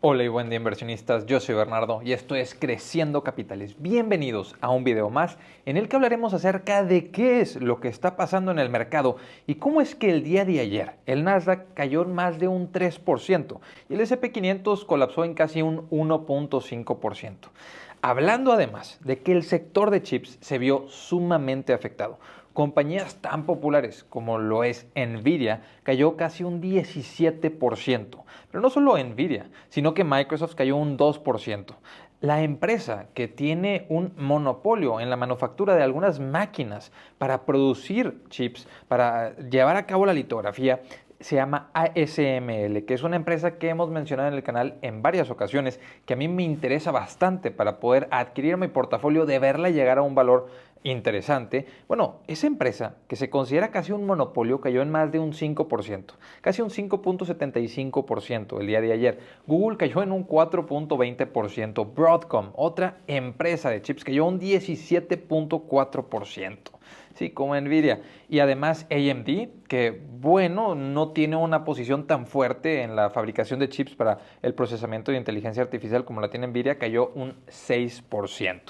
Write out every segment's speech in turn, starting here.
Hola y buen día inversionistas, yo soy Bernardo y esto es Creciendo Capitales. Bienvenidos a un video más en el que hablaremos acerca de qué es lo que está pasando en el mercado y cómo es que el día de ayer el Nasdaq cayó en más de un 3% y el S&P 500 colapsó en casi un 1.5%. Hablando además de que el sector de chips se vio sumamente afectado. Compañías tan populares como lo es Nvidia cayó casi un 17%. Pero no solo Nvidia, sino que Microsoft cayó un 2%. La empresa que tiene un monopolio en la manufactura de algunas máquinas para producir chips, para llevar a cabo la litografía, se llama ASML, que es una empresa que hemos mencionado en el canal en varias ocasiones, que a mí me interesa bastante para poder adquirir mi portafolio, de verla llegar a un valor interesante. Bueno, esa empresa, que se considera casi un monopolio, cayó en más de un 5%, casi un 5.75% el día de ayer. Google cayó en un 4.20%. Broadcom, otra empresa de chips, cayó un 17.4%. Sí, como Nvidia. Y además AMD, que bueno, no tiene una posición tan fuerte en la fabricación de chips para el procesamiento de inteligencia artificial como la tiene Nvidia, cayó un 6%.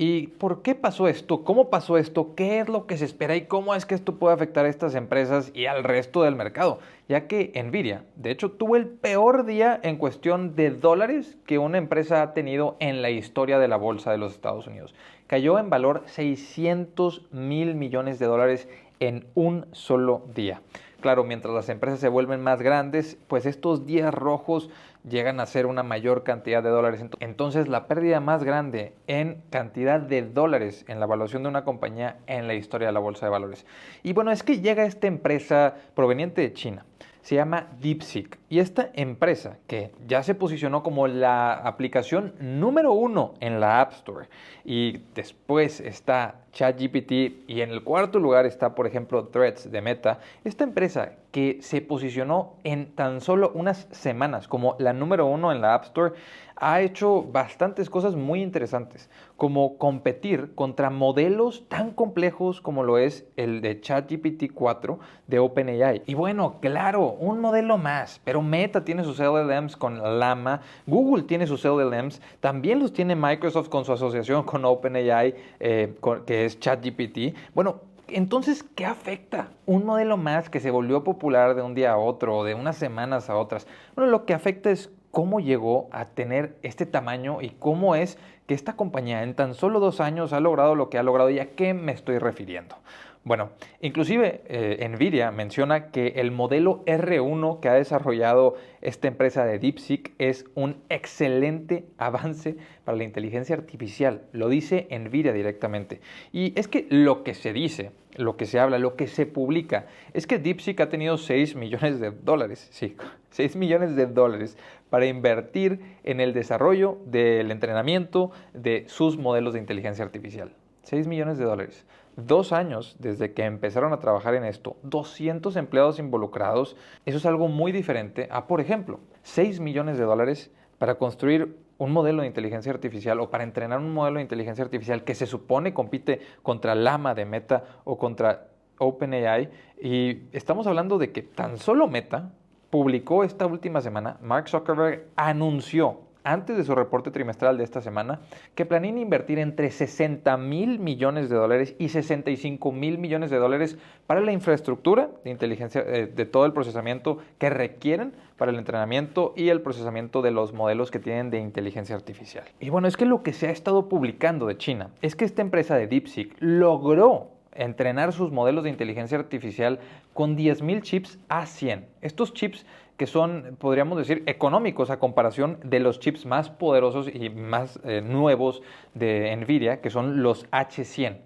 ¿Y por qué pasó esto? ¿Cómo pasó esto? ¿Qué es lo que se espera? ¿Y cómo es que esto puede afectar a estas empresas y al resto del mercado? Ya que Nvidia, de hecho, tuvo el peor día en cuestión de dólares que una empresa ha tenido en la historia de la bolsa de los Estados Unidos. Cayó en valor 600.000 millones de dólares en un solo día. Claro, mientras las empresas se vuelven más grandes, pues estos días rojos llegan a ser una mayor cantidad de dólares. Entonces, la pérdida más grande en cantidad de dólares en la evaluación de una compañía en la historia de la bolsa de valores. Y bueno, es que llega esta empresa proveniente de China. Se llama DeepSeek. Y esta empresa, que ya se posicionó como la aplicación número 1 en la App Store, y después está ChatGPT, y en el cuarto lugar está, por ejemplo, Threads de Meta, esta empresa que se posicionó en tan solo unas semanas como la número 1 en la App Store, ha hecho bastantes cosas muy interesantes, como competir contra modelos tan complejos como lo es el de ChatGPT 4 de OpenAI. Y bueno, claro, un modelo más, pero Meta tiene sus LLMs con Llama, Google tiene sus LLMs, también los tiene Microsoft con su asociación con OpenAI, que es ChatGPT. Bueno, entonces, ¿qué afecta un modelo más que se volvió popular de un día a otro o de unas semanas a otras? Bueno, lo que afecta es cómo llegó a tener este tamaño y cómo es que esta compañía en tan solo 2 años ha logrado lo que ha logrado. ¿Y a qué me estoy refiriendo? Bueno, inclusive Nvidia menciona que el modelo R1 que ha desarrollado esta empresa de DeepSeek es un excelente avance para la inteligencia artificial. Lo dice Nvidia directamente. Y es que lo que se dice, lo que se habla, lo que se publica, es que DeepSeek ha tenido 6 millones de dólares, sí, 6 millones de dólares para invertir en el desarrollo del entrenamiento de sus modelos de inteligencia artificial. 6 millones de dólares. 2 años desde que empezaron a trabajar en esto, 200 empleados involucrados. Eso es algo muy diferente a, por ejemplo, 6 millones de dólares para construir un modelo de inteligencia artificial o para entrenar un modelo de inteligencia artificial que se supone compite contra Llama de Meta o contra OpenAI. Y estamos hablando de que tan solo Meta publicó esta última semana, Mark Zuckerberg anunció antes de su reporte trimestral de esta semana, que planean invertir entre 60.000 millones de dólares y 65.000 millones de dólares para la infraestructura de inteligencia, de todo el procesamiento que requieren para el entrenamiento y el procesamiento de los modelos que tienen de inteligencia artificial. Y bueno, es que lo que se ha estado publicando de China es que esta empresa de DeepSeek logró entrenar sus modelos de inteligencia artificial con 10.000 chips A100. Estos chips que son, podríamos decir, económicos a comparación de los chips más poderosos y más nuevos de Nvidia, que son los H100.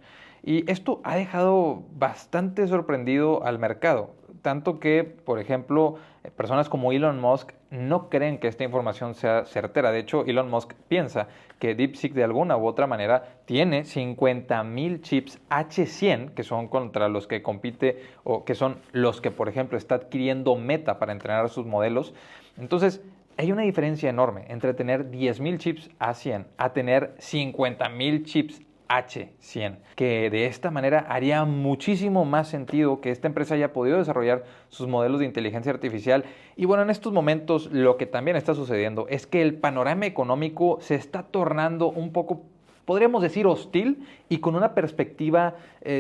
Y esto ha dejado bastante sorprendido al mercado, tanto que, por ejemplo, personas como Elon Musk no creen que esta información sea certera. De hecho, Elon Musk piensa que DeepSeek de alguna u otra manera tiene 50.000 chips H100, que son contra los que compite o que son los que, por ejemplo, está adquiriendo Meta para entrenar sus modelos. Entonces, hay una diferencia enorme entre tener 10.000 chips A100 a tener 50.000 chips H100, que de esta manera haría muchísimo más sentido que esta empresa haya podido desarrollar sus modelos de inteligencia artificial. Y bueno, en estos momentos lo que también está sucediendo es que el panorama económico se está tornando un poco, podríamos decir, hostil y con una perspectiva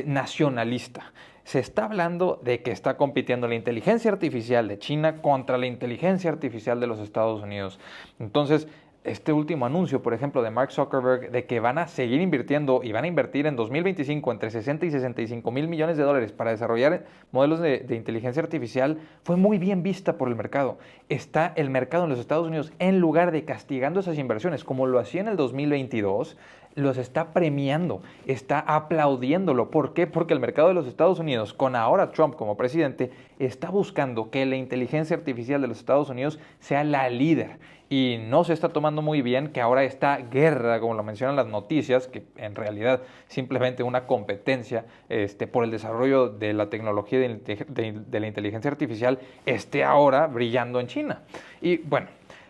nacionalista. Se está hablando de que está compitiendo la inteligencia artificial de China contra la inteligencia artificial de los Estados Unidos. Entonces, este último anuncio, por ejemplo, de Mark Zuckerberg, de que van a seguir invirtiendo y van a invertir en 2025 entre 60 y 65 mil millones de dólares para desarrollar modelos de inteligencia artificial, fue muy bien vista por el mercado. Está el mercado en los Estados Unidos, en lugar de castigando esas inversiones, como lo hacía en el 2022, los está premiando, está aplaudiéndolo. ¿Por qué? Porque el mercado de los Estados Unidos, con ahora Trump como presidente, está buscando que la inteligencia artificial de los Estados Unidos sea la líder. Y no se está tomando muy bien que ahora esta guerra, como lo mencionan las noticias, que en realidad simplemente una competencia por el desarrollo de la tecnología de la inteligencia artificial, esté ahora brillando en China. Y bueno,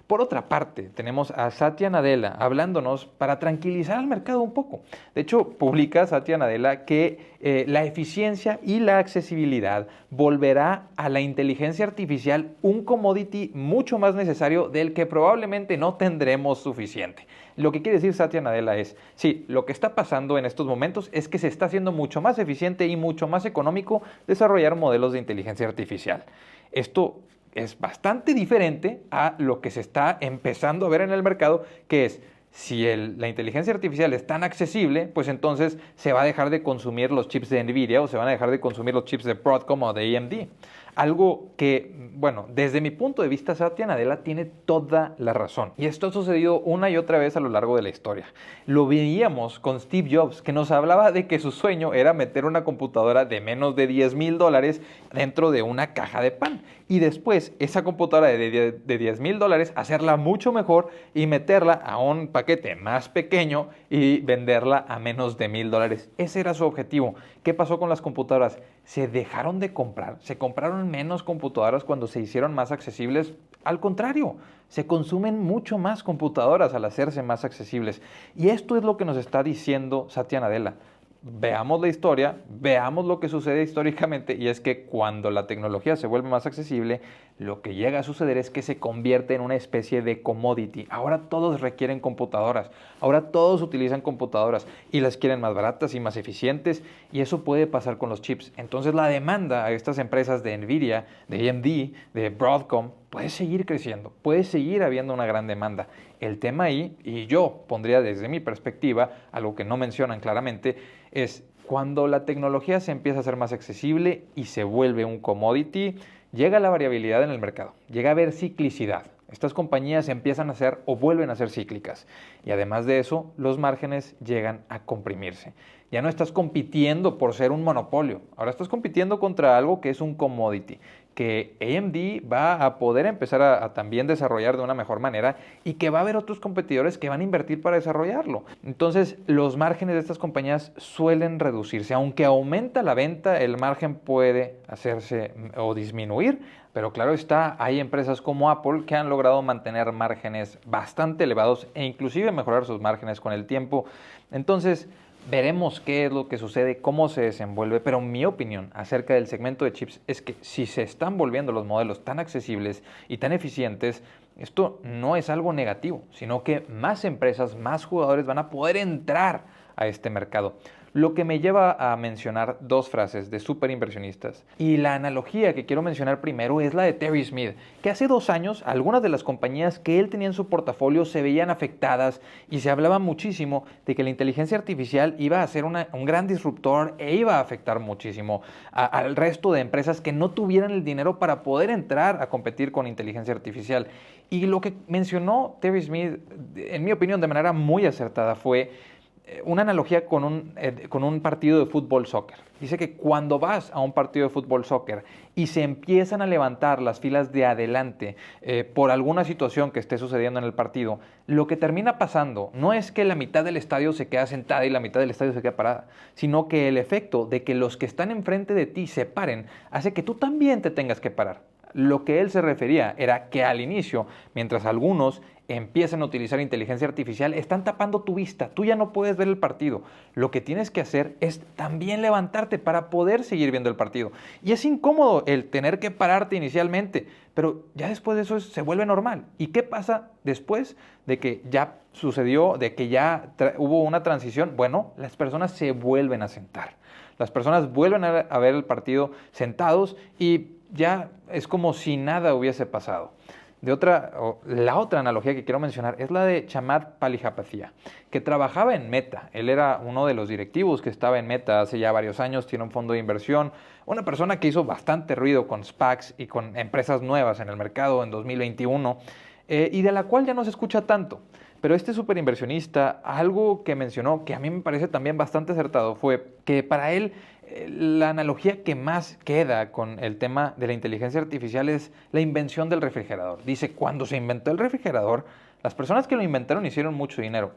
por otra parte, tenemos a Satya Nadella hablándonos para tranquilizar al mercado un poco. De hecho, publica Satya Nadella que la eficiencia y la accesibilidad volverá a la inteligencia artificial un commodity mucho más necesario del que probablemente no tendremos suficiente. Lo que quiere decir Satya Nadella es, sí, lo que está pasando en estos momentos es que se está haciendo mucho más eficiente y mucho más económico desarrollar modelos de inteligencia artificial. Esto es bastante diferente a lo que se está empezando a ver en el mercado, que es, si la inteligencia artificial es tan accesible, pues entonces se va a dejar de consumir los chips de NVIDIA o se van a dejar de consumir los chips de Broadcom o de AMD. Algo que, bueno, desde mi punto de vista, Satya Nadella tiene toda la razón. Y esto ha sucedido una y otra vez a lo largo de la historia. Lo veíamos con Steve Jobs, que nos hablaba de que su sueño era meter una computadora de menos de $10,000 dentro de una caja de pan. Y después, esa computadora de $10,000, hacerla mucho mejor y meterla a un paquete más pequeño y venderla a menos de $1,000. Ese era su objetivo. ¿Qué pasó con las computadoras? Se dejaron de comprar, se compraron menos computadoras cuando se hicieron más accesibles. Al contrario, se consumen mucho más computadoras al hacerse más accesibles. Y esto es lo que nos está diciendo Satya Nadella. Veamos la historia, veamos lo que sucede históricamente, y es que cuando la tecnología se vuelve más accesible, lo que llega a suceder es que se convierte en una especie de commodity. Ahora todos requieren computadoras, ahora todos utilizan computadoras y las quieren más baratas y más eficientes, y eso puede pasar con los chips. Entonces la demanda a estas empresas de NVIDIA, de AMD, de Broadcom, puede seguir creciendo, puede seguir habiendo una gran demanda. El tema ahí, y yo pondría desde mi perspectiva, algo que no mencionan claramente, es cuando la tecnología se empieza a hacer más accesible y se vuelve un commodity, llega la variabilidad en el mercado, llega a haber ciclicidad. Estas compañías empiezan a ser o vuelven a ser cíclicas. Y además de eso, los márgenes llegan a comprimirse. Ya no estás compitiendo por ser un monopolio, ahora estás compitiendo contra algo que es un commodity, que AMD va a poder empezar a también desarrollar de una mejor manera y que va a haber otros competidores que van a invertir para desarrollarlo. Entonces, los márgenes de estas compañías suelen reducirse. Aunque aumenta la venta, el margen puede hacerse o disminuir, pero claro está, hay empresas como Apple que han logrado mantener márgenes bastante elevados e inclusive mejorar sus márgenes con el tiempo. Entonces, veremos qué es lo que sucede, cómo se desenvuelve, pero mi opinión acerca del segmento de chips es que si se están volviendo los modelos tan accesibles y tan eficientes, esto no es algo negativo, sino que más empresas, más jugadores van a poder entrar a este mercado. Lo que me lleva a mencionar dos frases de super inversionistas. Y la analogía que quiero mencionar primero es la de Terry Smith, que hace 2 años algunas de las compañías que él tenía en su portafolio se veían afectadas y se hablaba muchísimo de que la inteligencia artificial iba a ser un gran disruptor e iba a afectar muchísimo al resto de empresas que no tuvieran el dinero para poder entrar a competir con inteligencia artificial. Y lo que mencionó Terry Smith, en mi opinión, de manera muy acertada fue una analogía con un partido de fútbol soccer. Dice que cuando vas a un partido de fútbol soccer y se empiezan a levantar las filas de adelante por alguna situación que esté sucediendo en el partido, lo que termina pasando no es que la mitad del estadio se queda sentada y la mitad del estadio se queda parada, sino que el efecto de que los que están enfrente de ti se paren hace que tú también te tengas que parar. Lo que él se refería era que al inicio, mientras algunos empiezan a utilizar inteligencia artificial, están tapando tu vista, tú ya no puedes ver el partido. Lo que tienes que hacer es también levantarte para poder seguir viendo el partido. Y es incómodo el tener que pararte inicialmente, pero ya después de eso se vuelve normal. ¿Y qué pasa después de que ya sucedió, de que ya hubo una transición? Bueno, las personas se vuelven a sentar. Las personas vuelven a ver el partido sentados y ya es como si nada hubiese pasado. La otra analogía que quiero mencionar es la de Chamath Palihapitiya, que trabajaba en Meta. Él era uno de los directivos que estaba en Meta hace ya varios años, tiene un fondo de inversión, una persona que hizo bastante ruido con SPACs y con empresas nuevas en el mercado en 2021, y de la cual ya no se escucha tanto. Pero este superinversionista, algo que mencionó que a mí me parece también bastante acertado, fue que para él la analogía que más queda con el tema de la inteligencia artificial es la invención del refrigerador. Dice, cuando se inventó el refrigerador, las personas que lo inventaron hicieron mucho dinero,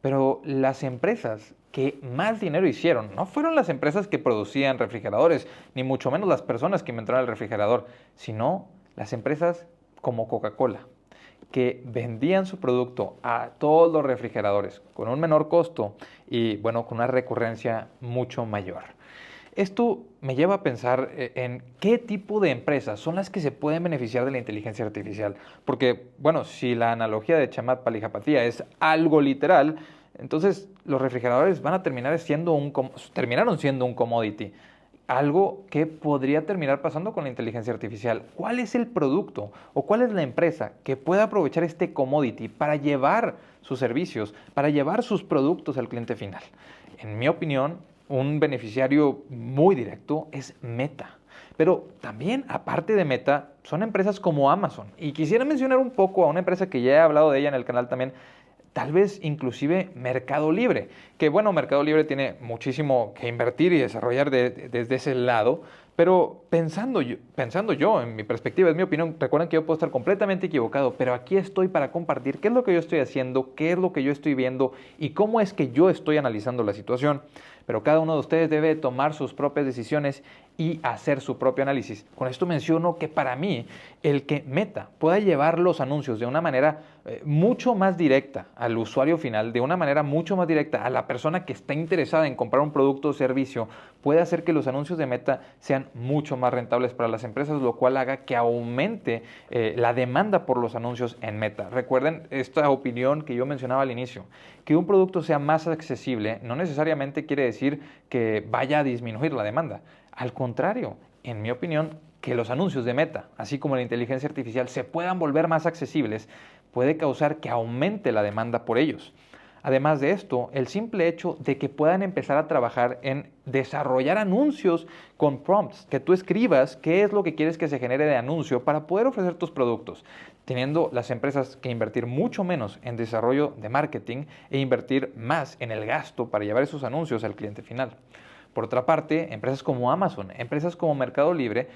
pero las empresas que más dinero hicieron no fueron las empresas que producían refrigeradores, ni mucho menos las personas que inventaron el refrigerador, sino las empresas como Coca-Cola, que vendían su producto a todos los refrigeradores con un menor costo y, bueno, con una recurrencia mucho mayor. Esto me lleva a pensar en qué tipo de empresas son las que se pueden beneficiar de la inteligencia artificial. Porque, bueno, si la analogía de Chamath Palihapitiya es algo literal, entonces los refrigeradores van a terminaron siendo un commodity. Algo que podría terminar pasando con la inteligencia artificial. ¿Cuál es el producto o cuál es la empresa que pueda aprovechar este commodity para llevar sus servicios, para llevar sus productos al cliente final? En mi opinión, un beneficiario muy directo es Meta. Pero también, aparte de Meta, son empresas como Amazon. Y quisiera mencionar un poco a una empresa que ya he hablado de ella en el canal también, tal vez inclusive Mercado Libre, que bueno, Mercado Libre tiene muchísimo que invertir y desarrollar desde ese lado, pero pensando yo, en mi perspectiva, es mi opinión, recuerden que yo puedo estar completamente equivocado, pero aquí estoy para compartir qué es lo que yo estoy haciendo, qué es lo que yo estoy viendo y cómo es que yo estoy analizando la situación. Pero cada uno de ustedes debe tomar sus propias decisiones y hacer su propio análisis. Con esto menciono que para mí el que Meta pueda llevar los anuncios de una manera mucho más directa al usuario final, de una manera mucho más directa a la persona que está interesada en comprar un producto o servicio, puede hacer que los anuncios de Meta sean mucho más rentables para las empresas, lo cual haga que aumente la demanda por los anuncios en Meta. Recuerden esta opinión que yo mencionaba al inicio, que un producto sea más accesible no necesariamente quiere decir que vaya a disminuir la demanda. Al contrario, en mi opinión, que los anuncios de Meta, así como la inteligencia artificial, se puedan volver más accesibles, puede causar que aumente la demanda por ellos. Además de esto, el simple hecho de que puedan empezar a trabajar en desarrollar anuncios con prompts, que tú escribas qué es lo que quieres que se genere de anuncio para poder ofrecer tus productos, teniendo las empresas que invertir mucho menos en desarrollo de marketing e invertir más en el gasto para llevar esos anuncios al cliente final. Por otra parte, empresas como Amazon, empresas como Mercado Libre,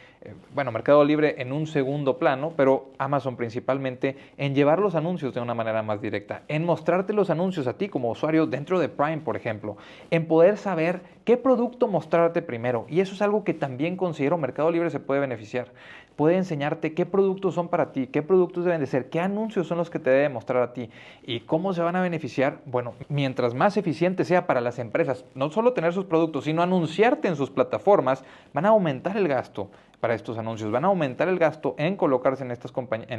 Mercado Libre en un segundo plano, pero Amazon principalmente en llevar los anuncios de una manera más directa, en mostrarte los anuncios a ti como usuario dentro de Prime, por ejemplo, en poder saber qué producto mostrarte primero. Y eso es algo que también considero Mercado Libre se puede beneficiar. Puede enseñarte qué productos son para ti, qué productos deben de ser, qué anuncios son los que te debe mostrar a ti y cómo se van a beneficiar. Bueno, mientras más eficiente sea para las empresas, no solo tener sus productos, sino anunciarte en sus plataformas, van a aumentar el gasto para estos anuncios, van a aumentar el gasto en colocarse en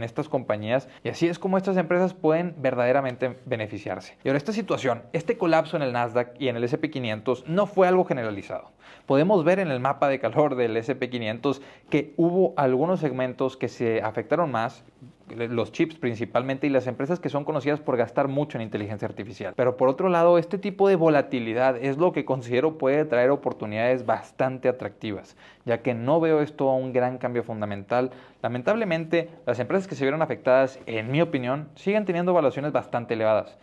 estas compañías y así es como estas empresas pueden verdaderamente beneficiarse. Y ahora esta situación, este colapso en el Nasdaq y en el S&P 500 no fue algo generalizado. Podemos ver en el mapa de calor del S&P 500 que hubo algunos segmentos que se afectaron más, los chips principalmente y las empresas que son conocidas por gastar mucho en inteligencia artificial. Pero por otro lado, este tipo de volatilidad es lo que considero puede traer oportunidades bastante atractivas, ya que no veo esto a un gran cambio fundamental. Lamentablemente, las empresas que se vieron afectadas, en mi opinión, siguen teniendo valuaciones bastante elevadas.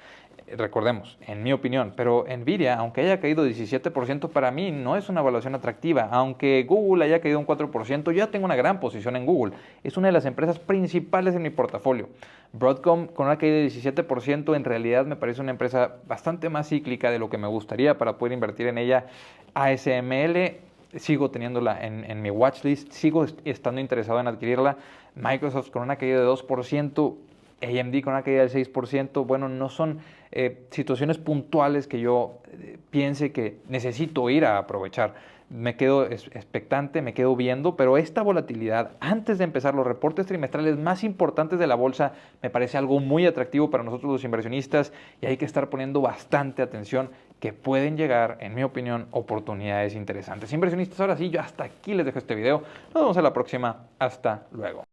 Recordemos, en mi opinión, pero Nvidia, aunque haya caído 17%, para mí no es una evaluación atractiva. Aunque Google haya caído un 4%, yo ya tengo una gran posición en Google. Es una de las empresas principales en mi portafolio. Broadcom, con una caída de 17%, en realidad me parece una empresa bastante más cíclica de lo que me gustaría para poder invertir en ella. ASML sigo teniéndola en mi watchlist, sigo estando interesado en adquirirla. Microsoft con una caída de 2%, AMD con una caída del 6%, bueno, no son situaciones puntuales que yo piense que necesito ir a aprovechar. Me quedo expectante, me quedo viendo, pero esta volatilidad, antes de empezar los reportes trimestrales más importantes de la bolsa, me parece algo muy atractivo para nosotros los inversionistas y hay que estar poniendo bastante atención que pueden llegar, en mi opinión, oportunidades interesantes. Inversionistas, ahora sí, yo hasta aquí les dejo este video. Nos vemos en la próxima. Hasta luego.